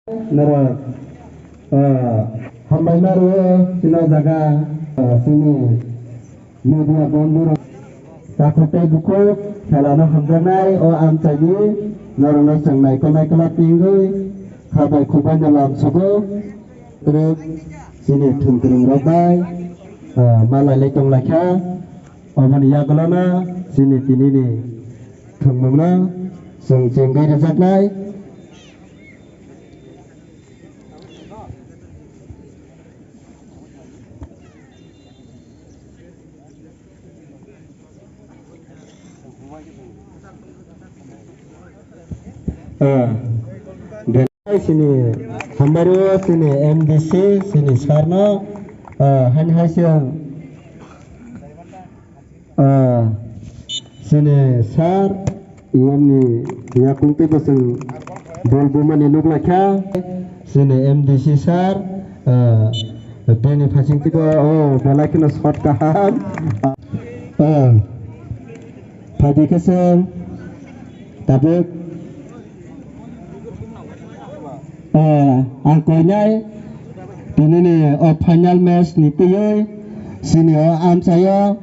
nara hambai naru sino jaga sini media bondur takotai buku kelana hamdanai o amcagi narana sangnai konai kala tingui habai kubai dalam subuh terus sini tungkring robai malai lecong lakha omani yaglana sini tinini tungmungna sing jenggai rezaknai dan sini hambaru sini MDC sini Sarno hanya hasil sini Sar ini ya kunti pasang bol buman inuk lakha sini MDC Sar deni fasing tiba balakina shot kaham padi kesem tabuk angkonya ini nih final match nih tiyo sini am saya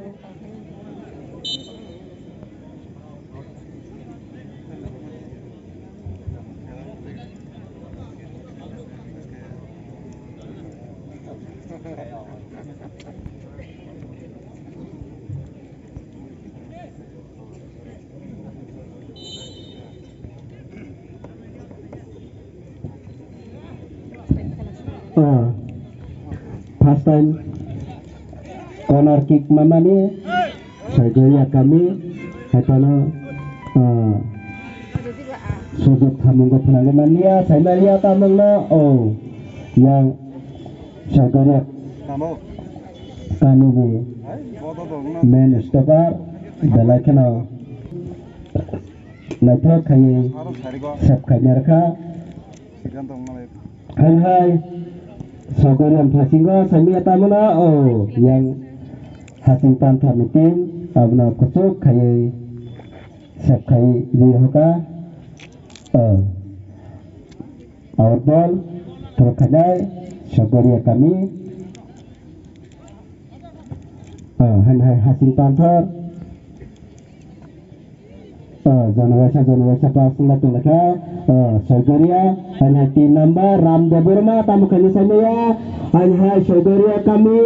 first time corner kick mama ni saya kami hatana sudut hamunggo penanganan dia saya lihat tamangna yang saya kami ni main stopper dalakena nato kai sab kamera hai Sogorian Pasinggo sami atamana yang hasil tanpa meeting abna kucuk kai sab kai dihoka outball terkadai Sogoria kami hai hasil tanpa Janwasa pasung latung laka Sogoria hanya tim number Ramda Burma tamu kali sana ya hanya Sogoria kami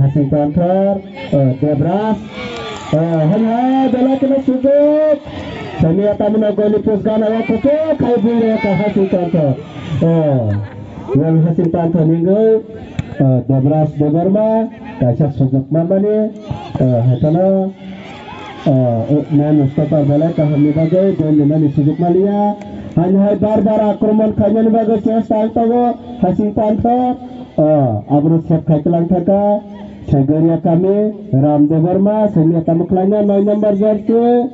hasil transfer Debras hanya bela kena sudut sami tamu nagoli pusgana ya kutu kai bulu ya hasil transfer yang hasil transfer minggu Debras Burma kasih sudut mana ni hatana main stopper bela kami bagai dan dengan sujuk malia hanya bar akraman kanya bagai chesta altago hasil tanpa abro sep khaitlang thaka Sogoria kami Ramdev Verma semi tamuklanya 9 number jersey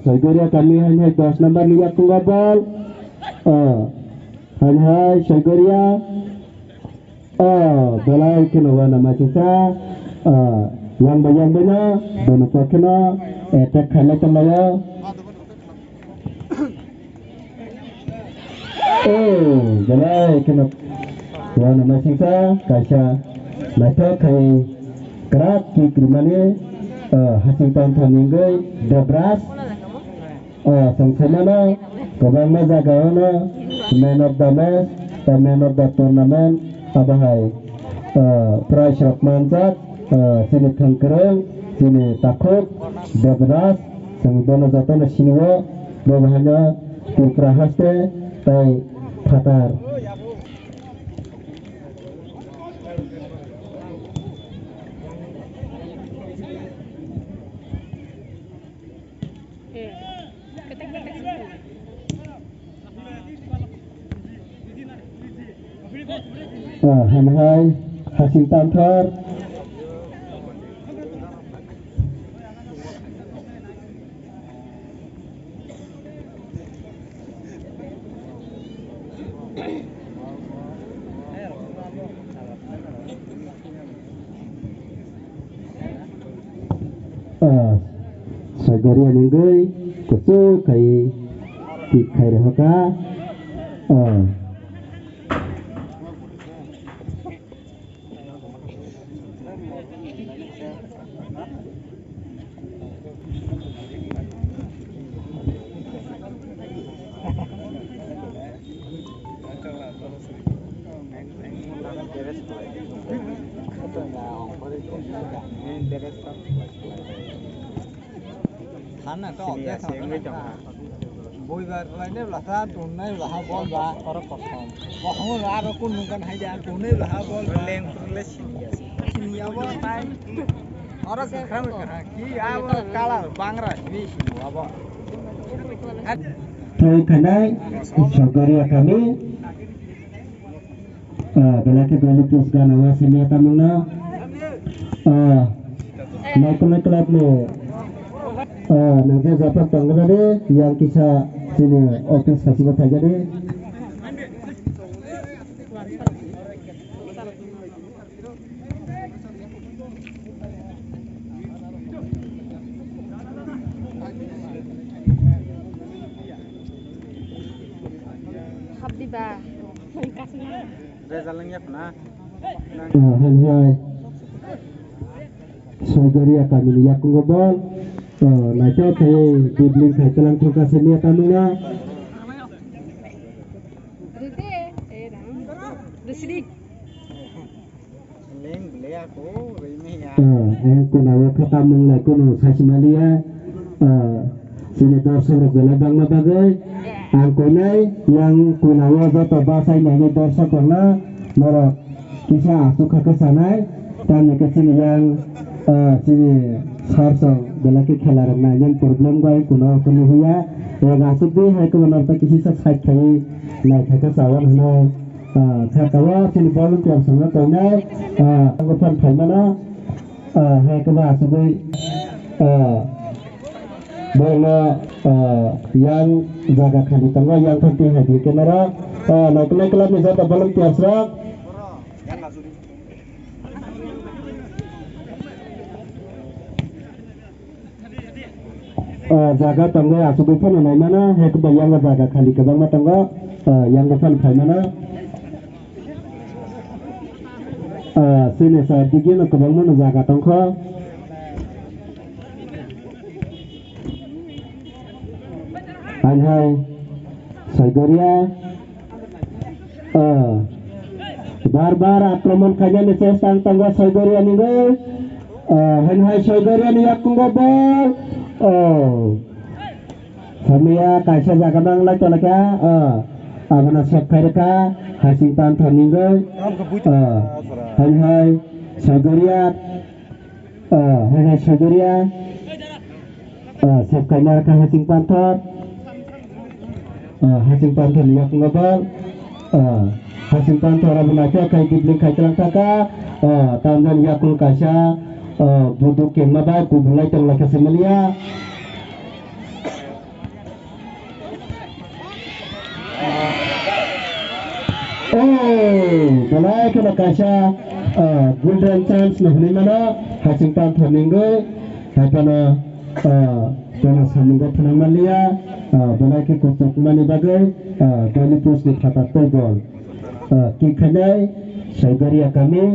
Sogoria kami hanya 10 number lihat tunggal bal hanya Sogoria bela kena nama kita yang banyak dono kena attack khala tamaya jalai kena wana masingsa kasha mata kai kerak ki krimane hasil tanpa ninggai Debras sangsamana kabang majagaona man of the match man of the tournament abahai prize of manjat sini tangkereng sini takut Debras sang dono jatona sinwo babahana kurkra haste tai fatar hamhai hasil tantar Sogoria ninggai kutu kai ki khai ra ka Thana ka obya boi bar laine latha tunai laha bol ba ora kothom kothom la ro kun nukan haida tunai laha bol leng kurle sini abo tai ora kham ki abo kala bangra ni sini abo Thôi kanai Saudara kami belaki dulu terus gana wasini tamuna naik kelab lo nanti dapat tanggal deh yang kisah sini office kasih kata jadi Habdiba rezalnya pernah hai Saudara kami lihat ngobol naik ke dibeli ketelan tuh sini tamuna Rite Rusdi leng beli aku ini ya kunawa ketamung lah kuno sasimalia sini dorsor gelabang mabagai angkonai yang kunawa jatuh bahasa ini dorsor karena mara kisah suka kesanai dan ke sini yang sini sarsang belaki khalar na yang problem gai kuno kuno huya yang asuk di hai ke benar tak kisah side kai na thaka sawan hana thakawa sini bolon tiap sama kau anggotan thaimana hai ke asuk di bola yang jaga khali tangga yang penting hai di kamera naik kelab ni jatuh bolon tiap serak jaga tangga asup pun naik mana hek bayang jaga khali ke bang tangga yang depan khai mana sini saya digin ke bang mana jaga tangga anhai Saudara बार-बार आक्रमण खाने चेष्टा तंगा Saudara ni go anhai Saudara ni yakunggo bol Samia kaisa jaga bangla tolaka abana sekharka hasing pan thaningo hai Saudara sekharna ka hasing pan thot hasing pan thot liak ngobal hasing pan thora bana ka kai dibli kai telaka tamdan yakul kaisa buduk kemaba kubulai tolaka semelia balai kena kasha golden chance nahuni mana hasing pan thaningo hatana dona saningo thanamalia balai ke kosok mani bagai dali pus di khata gol ki khanai Saudara kami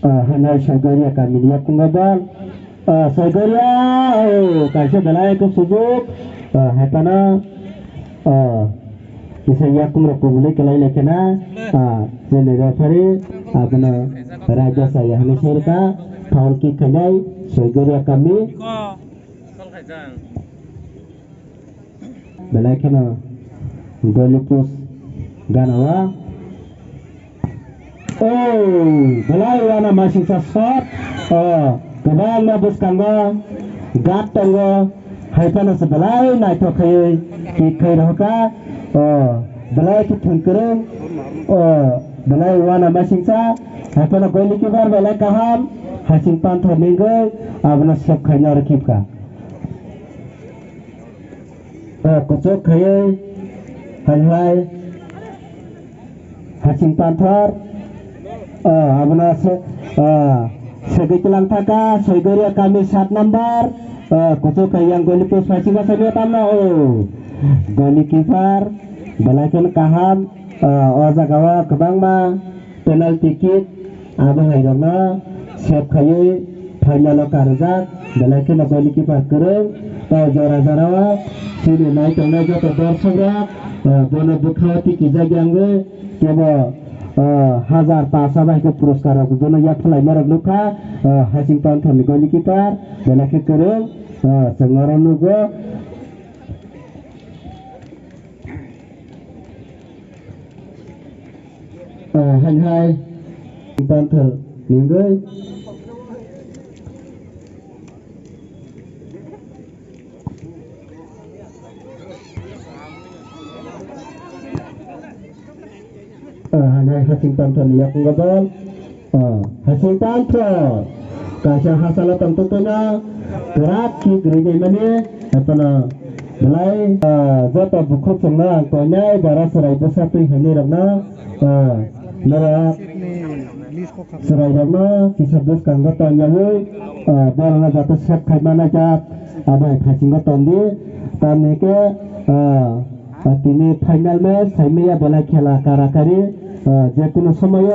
hanai Saudara kami lihat kungabal Saudara kasha balai ke sujud hatana bisa yakum rakubule kelai lekena sele referee abna raja saya hanesirka faul ki khanai Saudara kami balai kena golipus ganawa balai wana masih sasot kabal mabus kangga gat tangga haipana sebalai naik tokai ki kai roka balai ki thungkereng balai wana masingsa haipana goili ki bar balai kaham hasing pan thorningo abna sab khainya rakipka kocok khai hai hasing pan thor abna se Segi telang taka Soigoria kami 7 number kucuk yang goalkeeper Pasinga Sabia tamna goalkeeper balakin kaham ojagawa kebangma penalti kick abo hairona save khaye final karjak balakin goalkeeper kereng jora jarawa sini naik tongna joto dorsokra bono bukhawati kijagi angge kebo 1500 ke puruskar jono ya thlai marok nukha Hasington thoni goalkeeper balakin kereng sengoran nugo hành hai toàn thử những người hành hai Hasington thử ya kunggabal Hasington thử kasih hasil tentunya gerak ki gereja mana apa na mulai jatuh buku semua konya bara serai besar tu ini ramna nara serai ramna kisah bus kanggo tanya woi bara jatuh siap kai mana jat abai kasih nggak tondi tani ke ini final match saya ya bola khela karakari যেকোনো সময়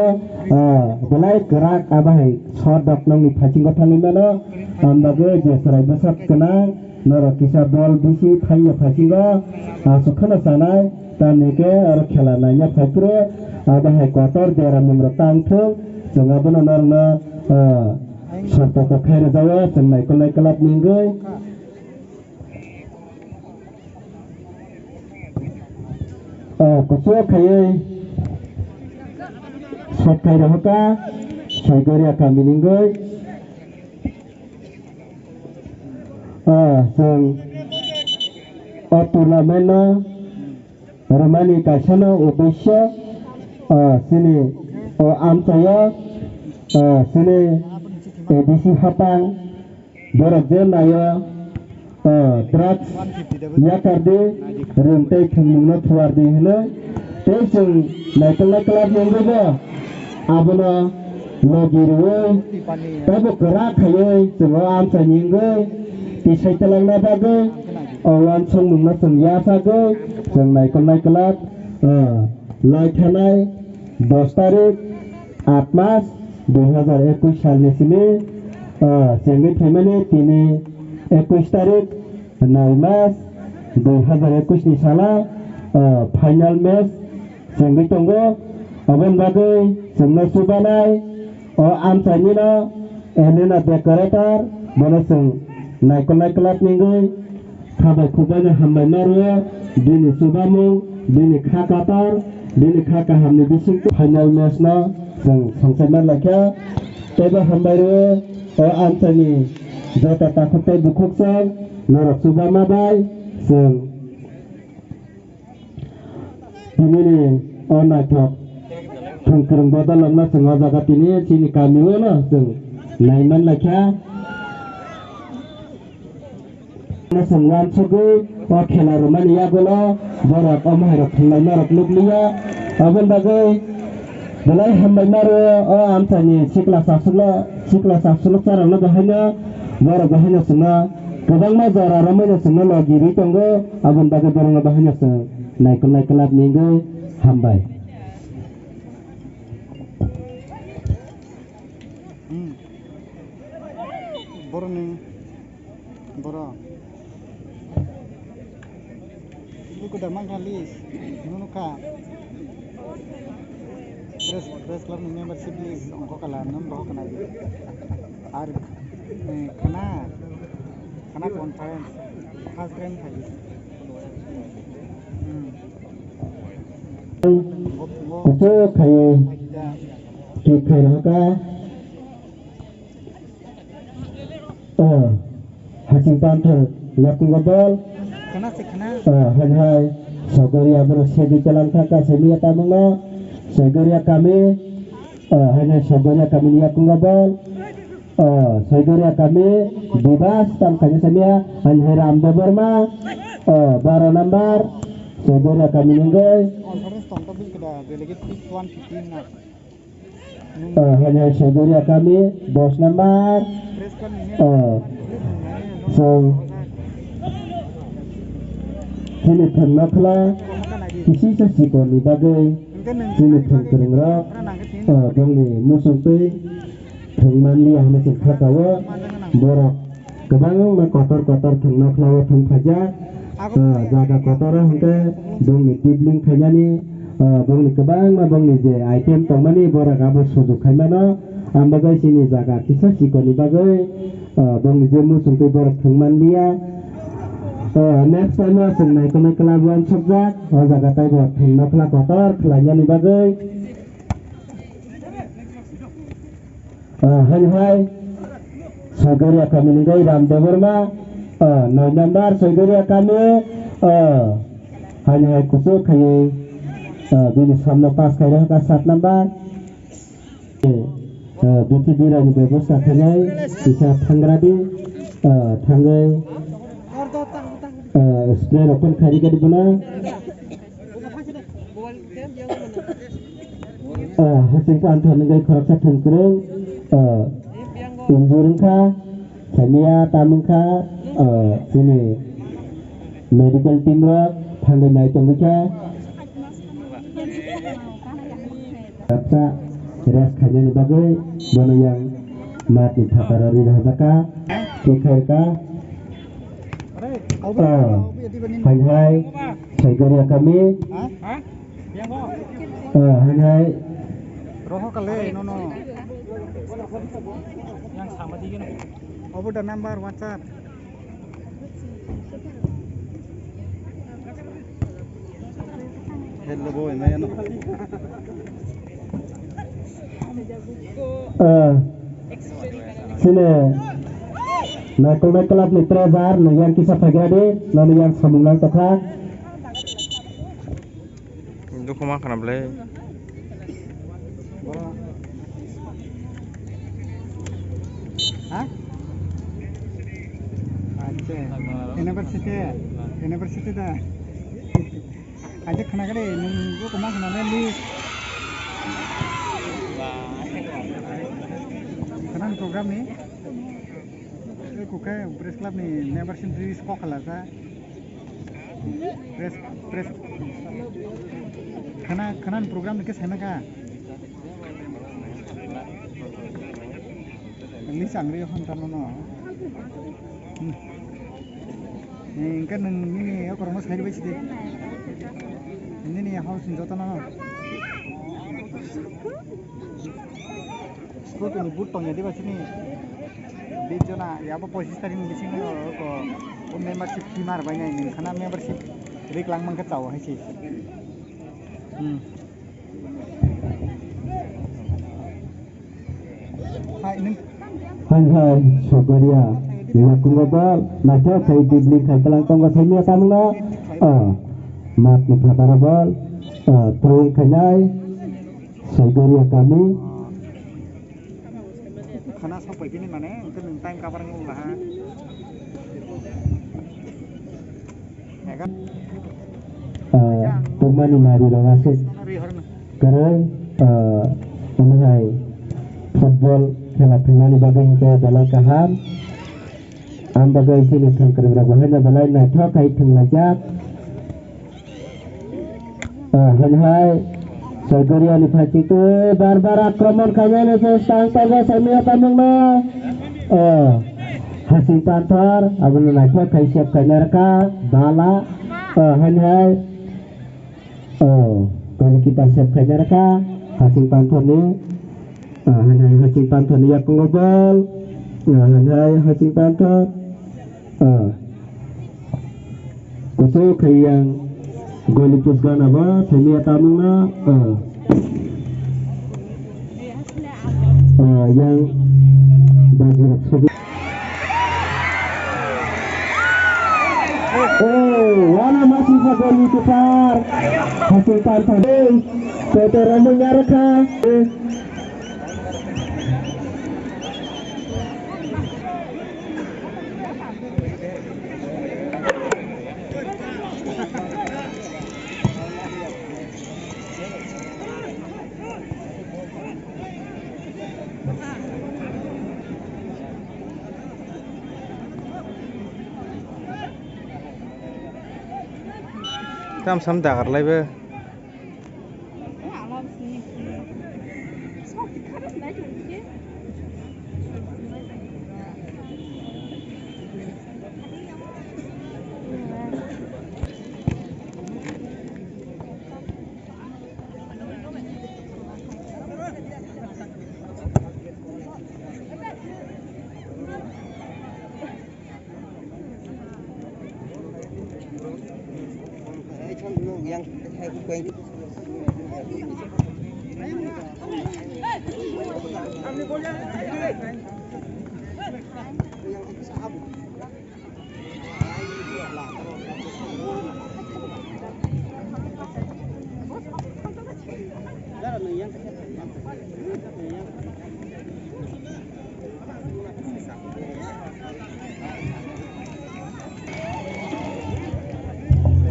বেলাই gerak abai shot dok nang ni phaching ko thangni mano ambago je sarai besat kena nara kisa bol bisi thaiya phaching ko sukhana sanai tanike ar khela nanya phakro abai kotor jera mumro tangthung jonga bono narna shot ko khaira jawa chennai ko lai club ningoi ko khaye Sakai rahaka, Soigoria kami ninggoi. Sang turnamen Romani kasana ubisya sini amcaya sini edisi hapang beradil naya drugs yakardi rentai khumna thuardi hina tesung naikal ninggo abona logirwe tabo gerak haye semua amsa nyingge tisai telang na bage awan sung mungna sung ya sage sung naikal lai thanai 10 tarik 8 Mac 2021 साल में सिने संगीत हेमने तिनी 21 तारिख 9 Mac 2021 ni sala final match संगीत tonggo aban bagai semna subanai amsanina enena decorator bonasung naikal club ningoi khabai khubanya hambai marwa dini subamu dini khakatar dini khaka hamni bising final match na jeng sangsaman lakha teba hambai ro amsani jota takhutai bukhuksan narak subama bai jeng ini onathok thangkrang badalamna senga jaga tini sini kami na jeng naiman lakha na sangwan sugu khela romania golo borak amhairok thlai marok lukliya aban bagai belai hambai maro amsani sikla sasula sarangna bahana borak bahana sena gobangma jara ramanya sena logiri tonggo aban bagai borangna bahana seng naikal ninggo hambai boroni boro luku damang kalis nunuka press club membership list ongko kala nomor kana ar kana conference first grand thai Kutu kai rahaka Hasington thir yakung gabal kana se kana hai Soigoria bro segi jalan thaka semi tamangna Soigoria kami hai Soigoria kami yakung gabal Soigoria kami bebas tam kanya semia hai Ramdev Verma 12 number Soigoria kami ningoi conference tonto bil kada delegate 115 na hanya Segoria kami bos nomor so sini tengoklah kisi sesikon ni bagai sini tengkereng rok dongni musuh pe tengman liah macam katawa borok kebang kotor tengoklah teng faja jaga kotor hingga dongni tibling kanyani bangni kebang bangni je item tongmani borok abo sudu kaimano ambagai sini jaga kisah sikoni bagai bangni je musuh pe borok tengman liah next time senai kena kelabuan subjek jaga tayo tengoklah kotor kelanya ni bagai hai Segoria kami ni Ramdev Verma 9 number Segoria kami hanya kusuk kayak bini samno pas kayak 7 number biti dira ni ବ୍ୟବସ୍ଥା ଥାଇ bisa thangrabi thangai spray open khari kadi buna hasil panthon ngai khoroksa thangkreng injurungka kemia tamungka sini medical team ro thangai nai tongka kapsa res khanya ni bagai bono yang mati thaparari rahaka kekhaika hai Segoria kami hai roho kale no yang sama di gini oboda number WhatsApp hello boy mayano sini Naik kelab ni Trezor yang kisah pagade lalu yang sambungan teka itu kemana kena beli hah university dah aja kena kade nunggu kemana kena list kena program ni kukai press club ni membership fees kok kalah sa press kena program ni kes ka ini sangri hantar no ini kan ini aku orang masih hari besok ini nih house ni jatuh no school tu ni boot tongnya di bawah ni Bijona, ya apa posisi tadi di sini kok membership kimar banyak ini karena membership riklang mengkecau sih. Hai ini. Hai Segoria, ya kungobal, nada saya dibeli kai telang tonggo saya kamu na, mat ni patarabal, terus kanyai Segoria kami. Karena sampai gini mana, itu time covernya ulah. Ya kan? Pemani mari rawasit. Karena mengenai football खेला खेलने बागै के Dalai kaham am bagai sini thangker berabahana dalai na tho kai thanglaja hanhai Segoria ni phachi ke bar-bar akraman kanyane se sangtaga samia tamungna hasil pantar abun na tho kai siap kanarka dala hanhai kalau kita siap kanarka hasil pantar ni hanai hasil pantan ya pengobal hanai hasil pantan kusuk yang golipus gana ba semia tamuna yang bajak sebi wana masih sagoli kepar hasil pantan kotoran nyaraka Tam sam dagarlayबो yang hay quen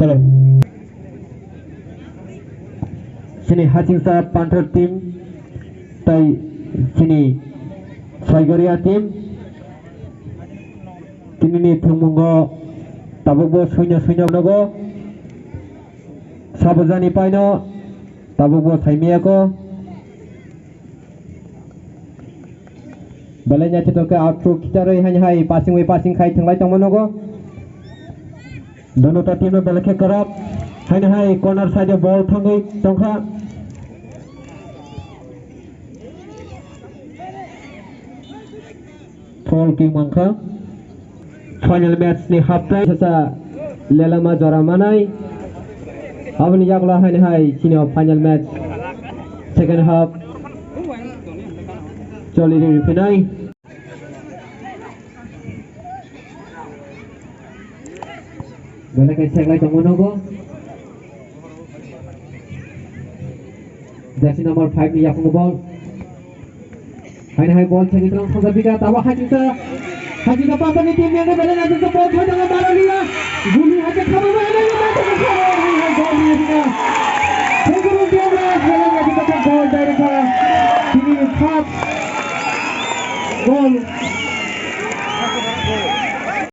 Kalau sini Hacingsa Panther team, tai sini Saigoria team. Kini ni thungmungo tabubo sunya nogo sabujani paino tabubo thaimiyako balenya chitoke outro kitaroi hai passing khai thanglai tangmonogo donota team no belakhe karap hai corner side ball thangai tongkha foul king mangkha final match ni half time sasa lelama jora manai abni jagla hai chini final match second half choli finai belakhe segai tongmonogo jersey number 5 ni yapung ball hai ball segai tong saja tawa Hacingsa pasang ni tim yang berbeda dengan ball dengan Baralia guli aja kamu